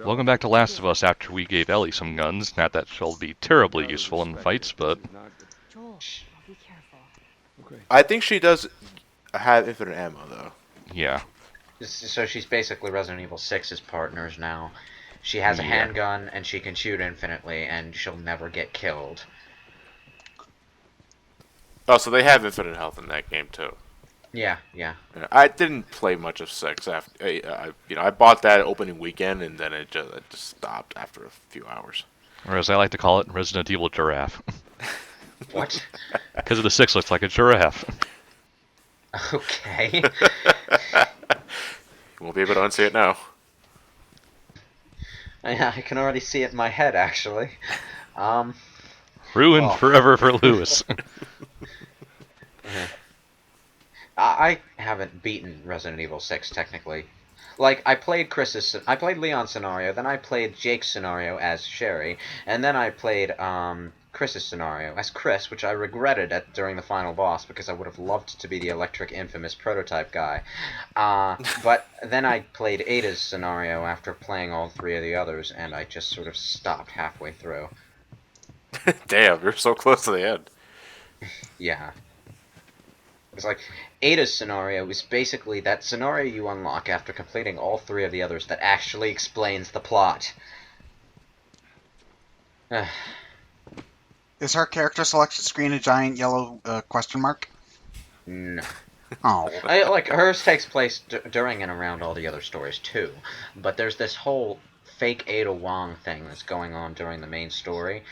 Welcome back to Last of Us after we gave Ellie some guns. Not that she'll be terribly useful in fights, but... Joel, I'll be careful. I think she does have infinite ammo, though. Yeah. So she's basically Resident Evil 6's partners now. She has a handgun, and she can shoot infinitely, and she'll never get killed. Oh, so they have infinite health in that game, too. Yeah. I didn't play much of 6 after I bought that opening weekend and then it just stopped after a few hours. Or as I like to call it, Resident Evil Giraffe. What? Because of the 6 looks like a giraffe. Okay. You won't be able to unsee it now. I can already see it in my head, actually. Ruined forever for Lewis. I haven't beaten Resident Evil 6 technically. Like, I played Leon's scenario, then I played Jake's scenario as Sherry, and then I played Chris's scenario as Chris, which I regretted during the final boss because I would have loved to be the electric infamous prototype guy. But then I played Ada's scenario after playing all 3 of the others, and I just sort of stopped halfway through. Damn, you're so close to the end. Yeah. It's like, Ada's scenario is basically that scenario you unlock after completing all 3 of the others that actually explains the plot. Is her character selection screen a giant yellow question mark? No. Oh. Like, hers takes place during and around all the other stories, too. But there's this whole fake Ada Wong thing that's going on during the main story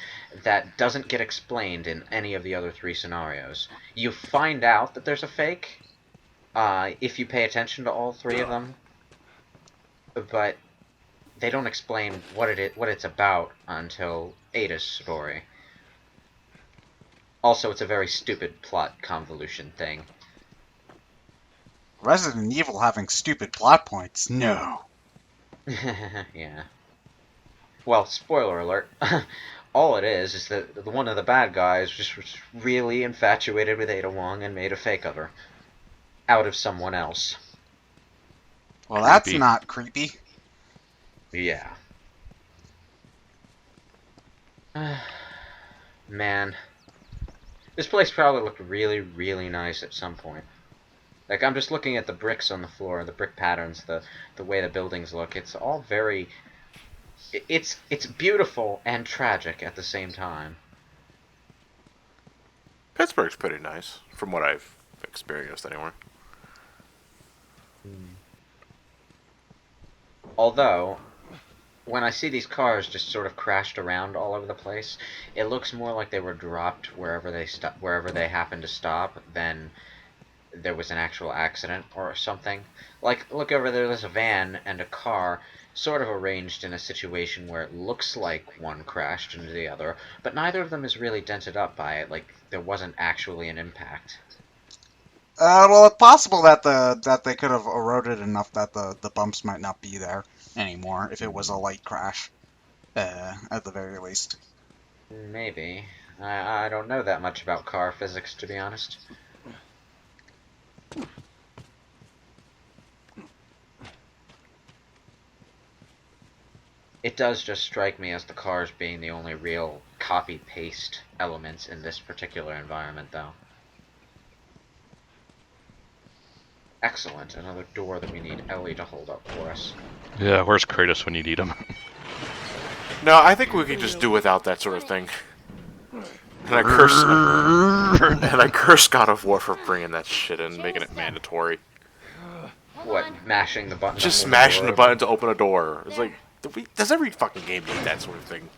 that doesn't get explained in any of the other 3 scenarios. You find out that there's a fake if you pay attention to all 3 of them, but they don't explain what it's about until Ada's story. Also, it's a very stupid plot convolution thing. Resident Evil having stupid plot points? No. Yeah. Well, spoiler alert. All it is that one of the bad guys just was really infatuated with Ada Wong and made a fake of her. Out of someone else. Well, that's not creepy. Yeah. Man. This place probably looked really, really nice at some point. Like, I'm just looking at the bricks on the floor, the brick patterns, the way the buildings look. It's all very... It's beautiful and tragic at the same time. Pittsburgh's pretty nice, from what I've experienced anyway. Although, when I see these cars just sort of crashed around all over the place, it looks more like they were dropped wherever they happened to stop than there was an actual accident or something. Like, look over there, there's a van and a car sort of arranged in a situation where it looks like one crashed into the other, but neither of them is really dented up by it, like there wasn't actually an impact. Well, it's possible that they could have eroded enough that the bumps might not be there anymore if it was a light crash, at the very least. Maybe. I don't know that much about car physics, to be honest. It does just strike me as the cars being the only real copy-paste elements in this particular environment, though. Excellent. Another door that we need Ellie to hold up for us. Yeah, where's Kratos when you need him? No, I think we could just do without that sort of thing. And I curse God of War for bringing that shit in, making it mandatory. What, mashing the button? Just smashing the button to open a door. It's like, does every fucking game need that sort of thing?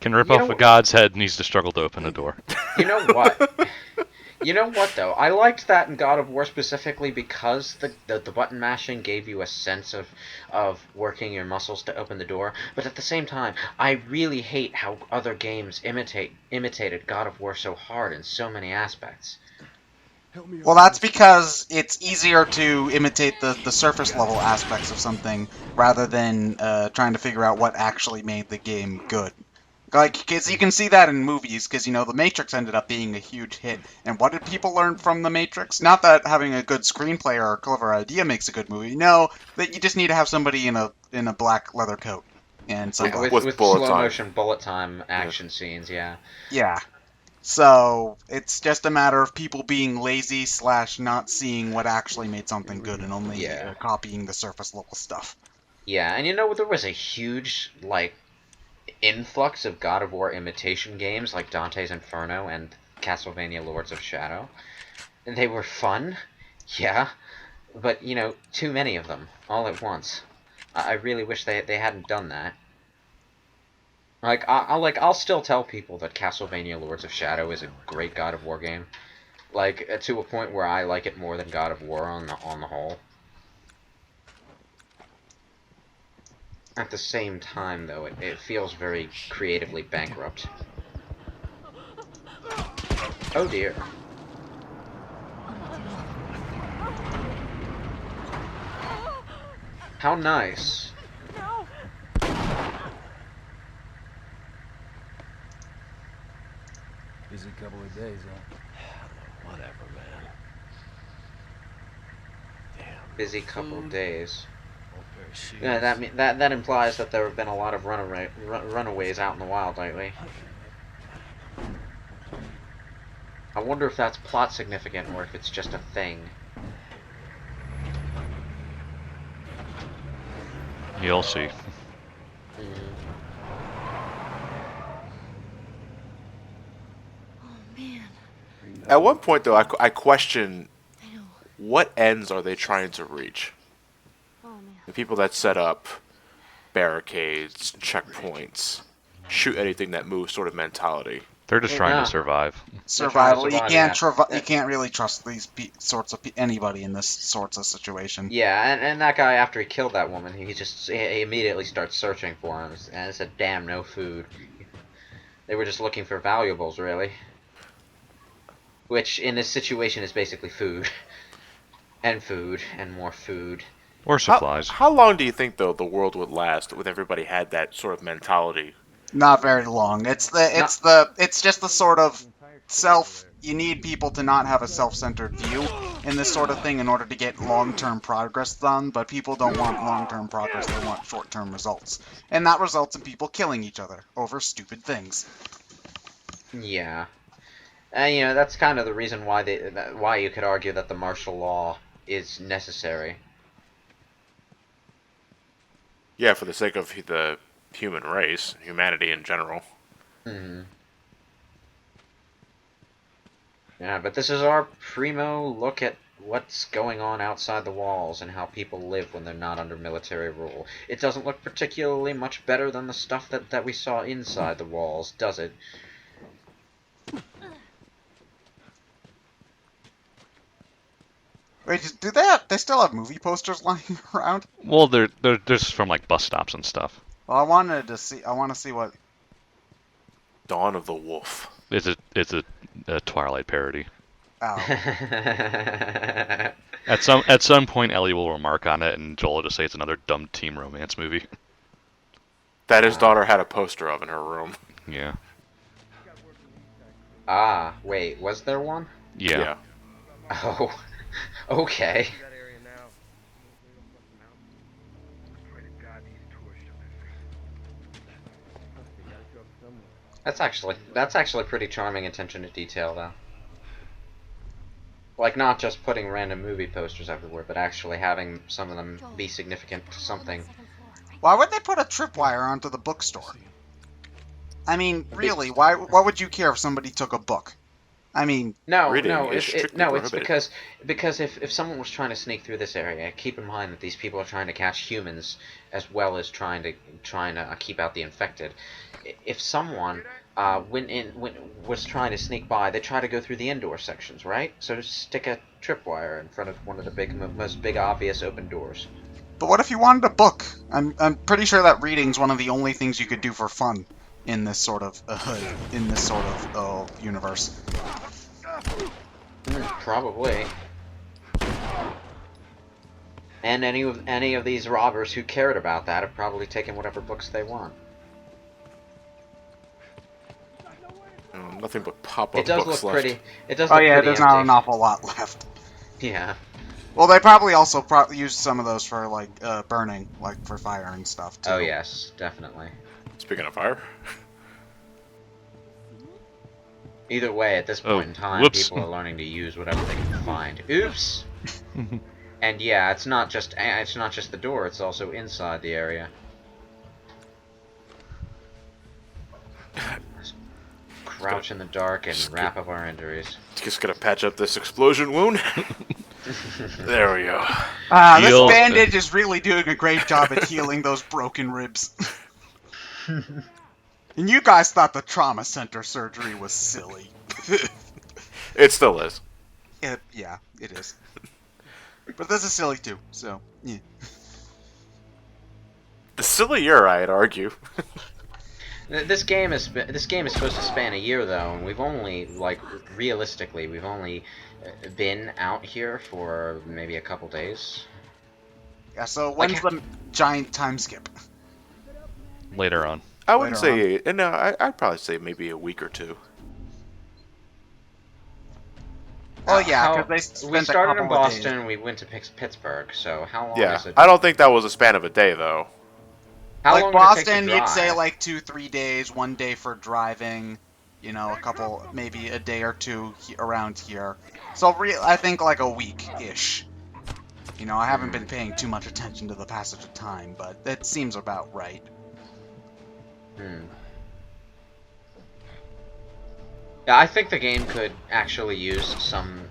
Can rip off a god's head needs to struggle to open a door. You know what? You know what, though? I liked that in God of War specifically because the button mashing gave you a sense of working your muscles to open the door, but at the same time, I really hate how other games imitated God of War so hard in so many aspects. Well, that's because it's easier to imitate the surface level aspects of something rather than trying to figure out what actually made the game good. Like, because you can see that in movies, because, you know, The Matrix ended up being a huge hit. And what did people learn from The Matrix? Not that having a good screenplay or a clever idea makes a good movie. No, that you just need to have somebody in a black leather coat and Yeah, sunglasses. With with bullet slow time. motion bullet time action scenes, yeah. Yeah. So it's just a matter of people being lazy / not seeing what actually made something good and only Yeah. copying the surface level stuff. Yeah, and you know, there was a huge, like, influx of God of War imitation games like Dante's Inferno and Castlevania Lords of Shadow. And they were fun, yeah, but, you know, too many of them, all at once. I really wish they hadn't done that. Like, I'll still tell people that Castlevania Lords of Shadow is a great God of War game. Like, to a point where I like it more than God of War on the whole. At the same time, though, it feels very creatively bankrupt. Oh dear. How nice. Busy couple of days, huh? Whatever, man. Damn. Busy couple of days. Old pair of shoes. Yeah, that implies that there have been a lot of runaways out in the wild lately. I wonder if that's plot significant or if it's just a thing. You'll see. Oh man, At one point, though, I question I know. what ends are they trying to reach? Oh man. The people that set up barricades, checkpoints, shoot anything that moves sort of mentality. They're just Yeah. trying to survive. Survival. You survive, can't yeah. you can't really trust these anybody in this sorts of situation. Yeah, and that guy, after he killed that woman, he immediately starts searching for him, and it said, "Damn, no food." They were just looking for valuables, really. Which, in this situation, is basically food. And food, and more food. Or supplies. How long do you think, though, the world would last with everybody had that sort of mentality? Not very long. It's just the sort of you need people to not have a self-centered view in this sort of thing in order to get long-term progress done, but people don't want long-term progress, they want short-term results. And that results in people killing each other over stupid things. Yeah. And, you know, that's kind of the reason why you could argue that the martial law is necessary. Yeah, for the sake of the human race, humanity in general. Hmm. Yeah, but this is our primo look at what's going on outside the walls and how people live when they're not under military rule. It doesn't look particularly much better than the stuff that we saw inside the walls, does it? Wait, they still have movie posters lying around? Well, they're just from like bus stops and stuff. Well, I want to see what... Dawn of the Wolf. It's a Twilight parody. Oh. At some point, Ellie will remark on it, and Joel will just say it's another dumb teen romance movie. That his daughter had a poster of in her room. Yeah. Ah, wait, was there one? Yeah. Oh, okay. That's actually pretty charming attention to detail, though. Like, not just putting random movie posters everywhere, but actually having some of them be significant to something. Why would they put a tripwire onto the bookstore? I mean, really, why would you care if somebody took a book? I mean... No, Reading no, is strictly it's prohibited. because if someone was trying to sneak through this area, keep in mind that these people are trying to catch humans as well as trying to keep out the infected. If someone was trying to sneak by, they try to go through the indoor sections, right? So just stick a tripwire in front of one of the most obvious open doors. But what if you wanted a book? I'm pretty sure that reading's one of the only things you could do for fun in this sort of universe. Probably. And any of these robbers who cared about that have probably taken whatever books they want. Nothing but pop-up It does books look left. pretty. It does Oh look yeah, pretty there's empty. not an awful lot left. Yeah. Well, they probably also used some of those for like burning, like for fire and stuff too. Oh yes, definitely. Speaking of fire, Either way, at this Oh, point in time, whoops. people are learning to use whatever they can find. Oops. And yeah, it's not just the door; it's also inside the area. Crouch in the dark and wrap up our injuries. just gonna patch up this explosion wound. There we go. This Heal. bandage is really doing a great job at healing those broken ribs. And you guys thought the trauma center surgery was silly. It still is. Yeah, it is. But this is silly too, so yeah. The sillier, I'd argue. This game is supposed to span a year though, and we've only realistically we've only been out here for maybe a couple days. Yeah, so when's the giant time skip? Later on. I wouldn't Later say. No, I'd probably say maybe a week or two. Well, yeah, because they spent we started in a couple of Boston, days. and we went to Pittsburgh. So how long Yeah, is it? I don't think that was a span of a day though. How Like long would it take to Boston, you'd say drive? like 2-3 days, 1 day for driving, you know, a couple, maybe a day or two around here. So I think like a week-ish. You know, I haven't been paying too much attention to the passage of time, but that seems about right. Yeah, I think the game could actually use some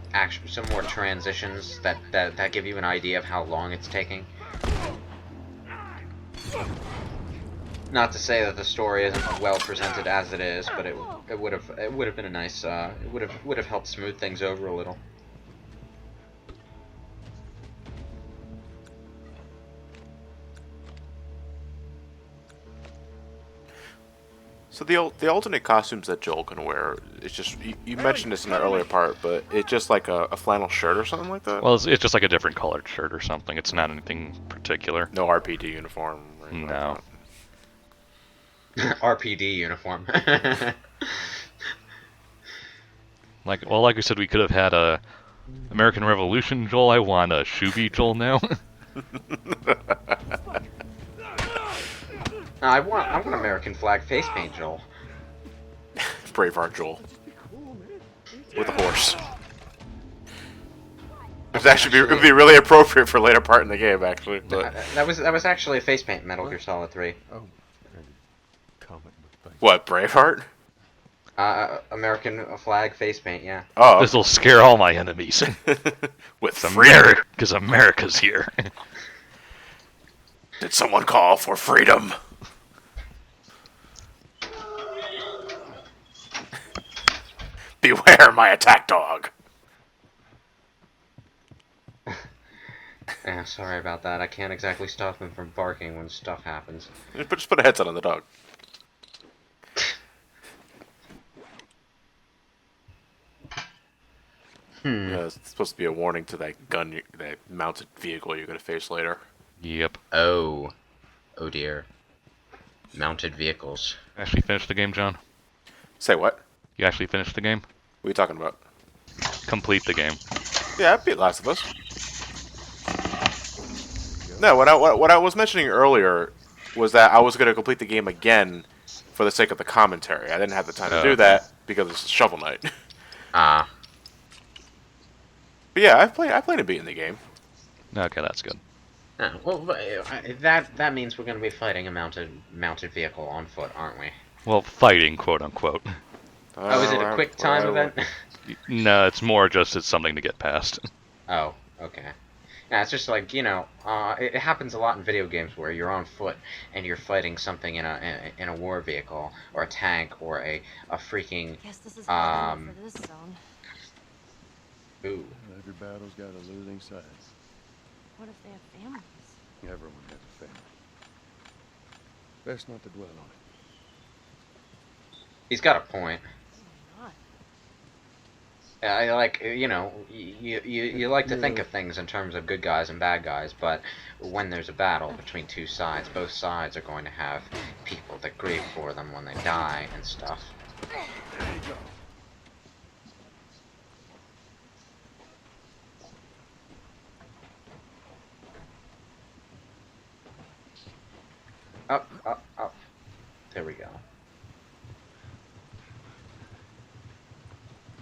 more transitions that give you an idea of how long it's taking. Not to say that the story isn't well presented as it is, but it would have been a nice it would have helped smooth things over a little. So the alternate costumes that Joel can wear, it's just you mentioned this in the earlier part, but it's just like a flannel shirt or something like that. Well, it's just like a different colored shirt or something. It's not anything particular. No RPG uniform. Or anything No. Like RPD uniform. Like I said, we could have had a American Revolution Joel. I want a Shuby Joel now. I want American flag face paint, Joel. that. Braveheart Joel with a horse. It would be really appropriate for later part in the game, actually. But That was actually a face paint in Metal Gear Solid 3. Oh, comic book thing. what, Braveheart? American flag face paint, yeah. Oh, This will scare all my enemies. with It's freedom. America, because America's here. Did someone call for freedom? Beware my attack dog. Yeah, sorry about that. I can't exactly stop him from barking when stuff happens. Just put a headset on the dog. Yeah, it's supposed to be a warning to that that mounted vehicle you're gonna face later. Yep. Oh dear. Mounted vehicles. Actually finished the game, John? Say what? You actually finished the game? What are you talking about? Complete the game. Yeah, I beat Last of Us. No, what I was mentioning earlier was that I was gonna complete the game again for the sake of the commentary. I didn't have the time to do that because it's Shovel Knight. Ah. But yeah, I played and beaten the game. Okay, that's good. Well, that means we're going to be fighting a mounted vehicle on foot, aren't we? Well, fighting, quote unquote. Oh, is it a quick time event? No, it's more just it's something to get past. Oh, okay. Yeah, it's just like, you know, it happens a lot in video games where you're on foot and you're fighting something in a war vehicle or a tank or a freaking Guess this is bad enough for this zone. ooh. Every battle's got a losing side. What if they have families? Everyone has a family. Best not to dwell on it. He's got a point. Not. I like, you know, you like to think of things in terms of good guys and bad guys, but when there's a battle between two sides, both sides are going to have people that grieve for them when they die and stuff. Up, up, up. There we go.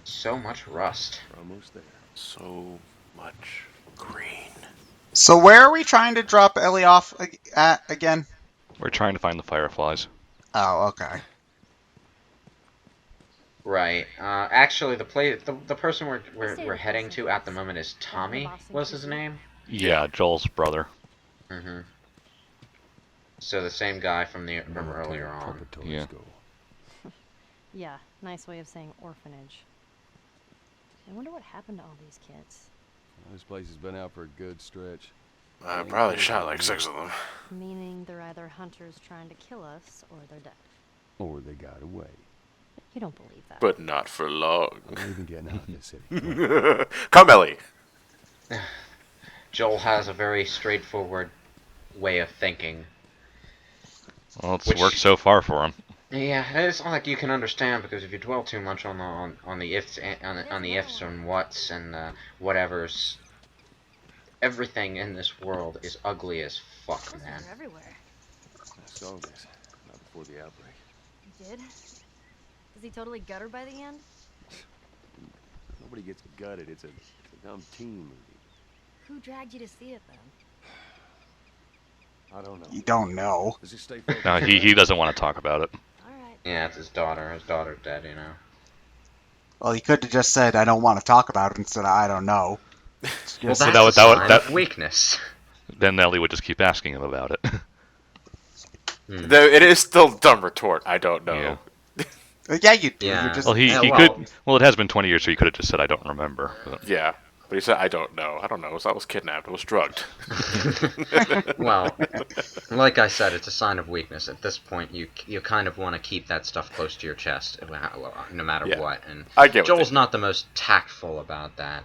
So much rust. Almost there. So much green. So where are we trying to drop Ellie off at again? We're trying to find the fireflies. Oh, okay. Right. Actually, the person we're heading to at the moment is Tommy. Was his name? Yeah, Joel's brother. Mm-hmm. So the same guy from earlier Military on. preparatory Yeah. school. Yeah, nice way of saying orphanage. I wonder what happened to all these kids. Well, this place has been out for a good stretch. I probably shot like 6 of them. Meaning they're either hunters trying to kill us, or they're dead. Or they got away. You don't believe that. But not for long. I'm even getting out of this city. Come, Ellie. Joel has a very straightforward way of thinking. Well, it's Which- worked so far for him. Yeah, it's not like you can understand because if you dwell too much on the ifs on the ifs and whats and whatevers, everything in this world is ugly as fuck, Those man. are everywhere. I saw this. Not before the outbreak. You did? Is he totally gutted by the end? Nobody gets gutted. It's a dumb teen movie. Who dragged you to see it then? I don't know. You don't know. Does he stay focused? No, he doesn't want to talk about it. Alright. Yeah, it's his daughter. His daughter's dead, you know. Well, he could have just said, "I don't want to talk about it," instead of "I don't know." Well, Just- that's that a would- sign that- of weakness. Then Ellie would just keep asking him about it. Though it is still dumb retort. I don't know. Yeah. Yeah, you do. Yeah. You're just, Well, he well- could. Well, it has been 20 years, so he could have just said, "I don't remember." But, Yeah. But he said, I don't know. I don't know. I was kidnapped. I was drugged. Well, like I said, it's a sign of weakness. At this point, you kind of want to keep that stuff close to your chest, no matter Yeah. what. And I get what Joel's they- not the most tactful about that.